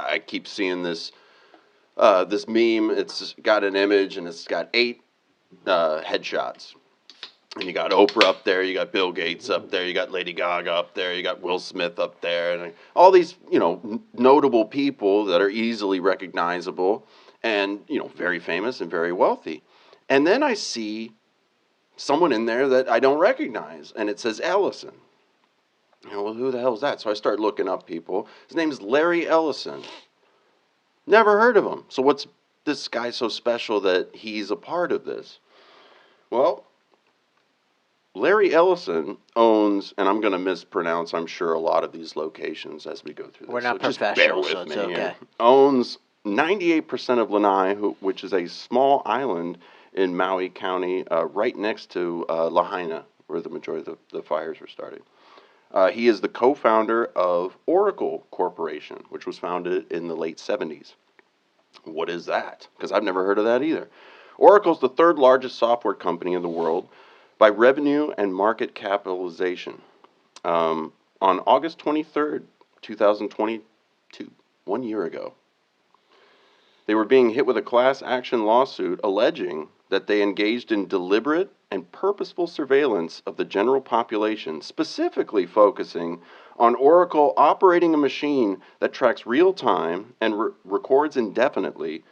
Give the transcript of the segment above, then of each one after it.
I keep seeing this this meme. It's got an image and it's got 8 headshots. And you got Oprah up there, you got Bill Gates up there, you got Lady Gaga up there, you got Will Smith up there, and all these, notable people that are easily recognizable and, very famous and very wealthy. And then I see someone in there that I don't recognize, and it says Ellison. Well, who the hell is that? So I start looking up people. His name is Larry Ellison. Never heard of him. So what's this guy so special that he's a part of this? Well, Larry Ellison owns, and I'm going to mispronounce, I'm sure, a lot of these locations as we go through this. We're not so just professionals, bear so with it's me okay. here. Owns 98% of Lanai, which is a small island in Maui County, right next to Lahaina, where the majority of the fires were started. He is the co-founder of Oracle Corporation, which was founded in the late 70s. What is that? Because I've never heard of that either. Oracle's the 3rd largest software company in the world by revenue and market capitalization. On August 23rd, 2022, 1 year ago, they were being hit with a class action lawsuit alleging that they engaged in deliberate and purposeful surveillance of the general population, specifically focusing on Oracle operating a machine that tracks real-time and records indefinitely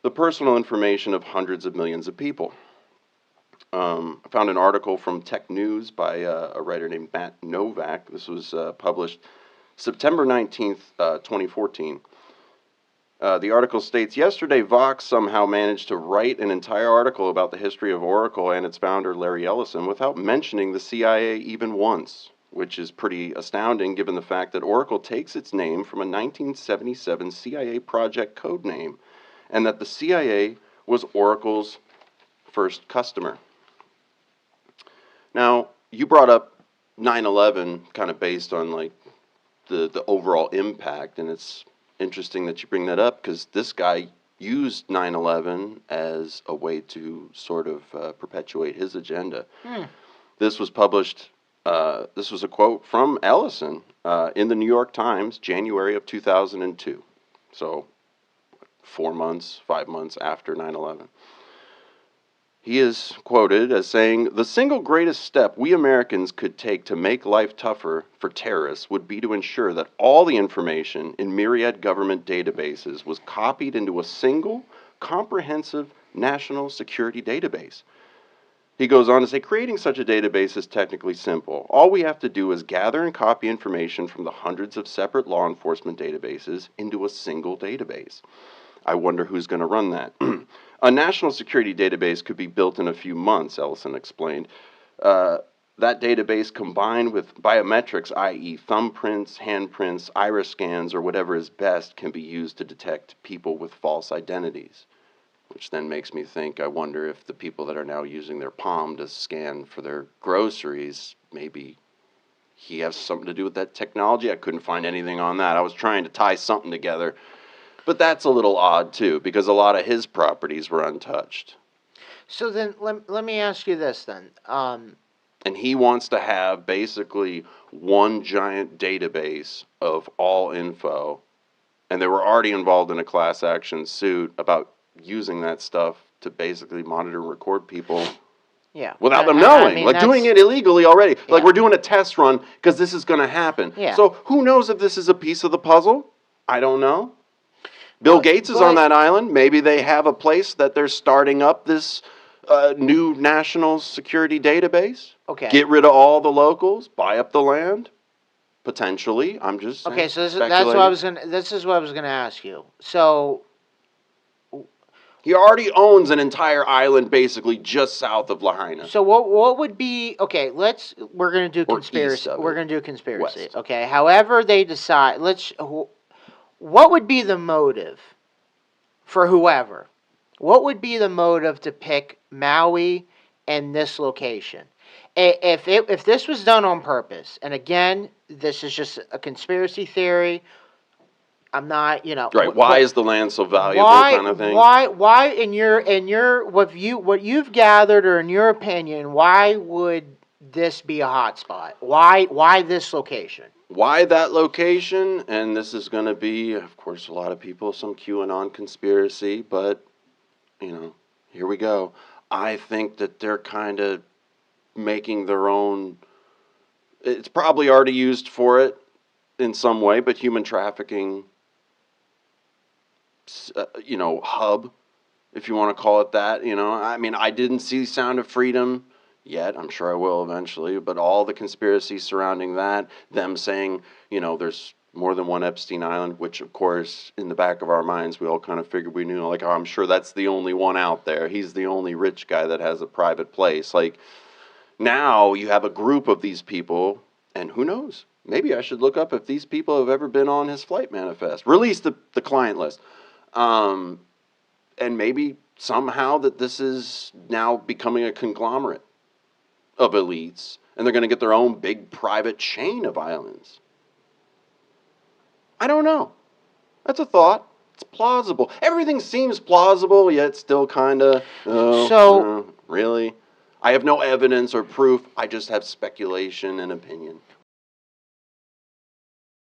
the personal information of hundreds of millions of people. I found an article from Tech News by a writer named Matt Novak. This was published September 19th, 2014. The article states, yesterday Vox somehow managed to write an entire article about the history of Oracle and its founder, Larry Ellison, without mentioning the CIA even once, which is pretty astounding given the fact that Oracle takes its name from a 1977 CIA project code name, and that the CIA was Oracle's first customer. Now, you brought up 9/11 kind of based on like the overall impact, and it's interesting that you bring that up because this guy used 9/11 as a way to sort of perpetuate his agenda. This was published, this was a quote from Ellison in the New York Times, January of 2002. So 5 months after 9/11. He is quoted as saying, the single greatest step we Americans could take to make life tougher for terrorists would be to ensure that all the information in myriad government databases was copied into a single, comprehensive national security database. He goes on to say, creating such a database is technically simple. All we have to do is gather and copy information from the hundreds of separate law enforcement databases into a single database. I wonder who's going to run that. A national security database could be built in a few months, Ellison explained. That database combined with biometrics, i.e. thumbprints, handprints, iris scans, or whatever is best, can be used to detect people with false identities. Which then makes me think, I wonder if the people that are now using their palm to scan for their groceries, maybe he has something to do with that technology. I couldn't find anything on that. I was trying to tie something together. But that's a little odd, too, because a lot of his properties were untouched. So then, let me ask you this, then. And he wants to have basically one giant database of all info. And they were already involved in a class action suit about using that stuff to basically monitor and record people. Yeah. Without them knowing. I mean, like doing it illegally already. Yeah. Like we're doing a test run because this is going to happen. Yeah. So who knows if this is a piece of the puzzle? I don't know. Bill Gates is on that island. Maybe they have a place that they're starting up this new national security database. Okay. Get rid of all the locals, buy up the land. Potentially, I'm just saying, okay. So this is what I was gonna ask you. So he already owns an entire island, basically just south of Lahaina. So what would be okay? We're gonna do conspiracy. We're gonna do conspiracy. West. Okay. However they decide, what would be the motive for whoever? What would be the motive to pick Maui and this location? If this was done on purpose, and again, this is just a conspiracy theory. I'm not, Right. Why is the land so valuable, kind of thing? Why in your what you've gathered, or in your opinion, why would this be a hot spot? Why this location? Why that location? And this is going to be, of course, a lot of people, some QAnon conspiracy, but, here we go. I think that they're kind of making their own. It's probably already used for it in some way, but human trafficking, hub, if you want to call it that. I mean, I didn't see Sound of Freedom yet. I'm sure I will eventually. But all the conspiracy surrounding that, them saying, there's more than one Epstein Island, which, of course, in the back of our minds, we all kind of figured we knew, like, oh, I'm sure that's the only one out there. He's the only rich guy that has a private place. Like, now you have a group of these people, and who knows? Maybe I should look up if these people have ever been on his flight manifest. Release the client list. And maybe somehow that this is now becoming a conglomerate of elites, and they're going to get their own big private chain of islands. I don't know. That's a thought. It's plausible. Everything seems plausible, yet still kind of, really? I have no evidence or proof. I just have speculation and opinion.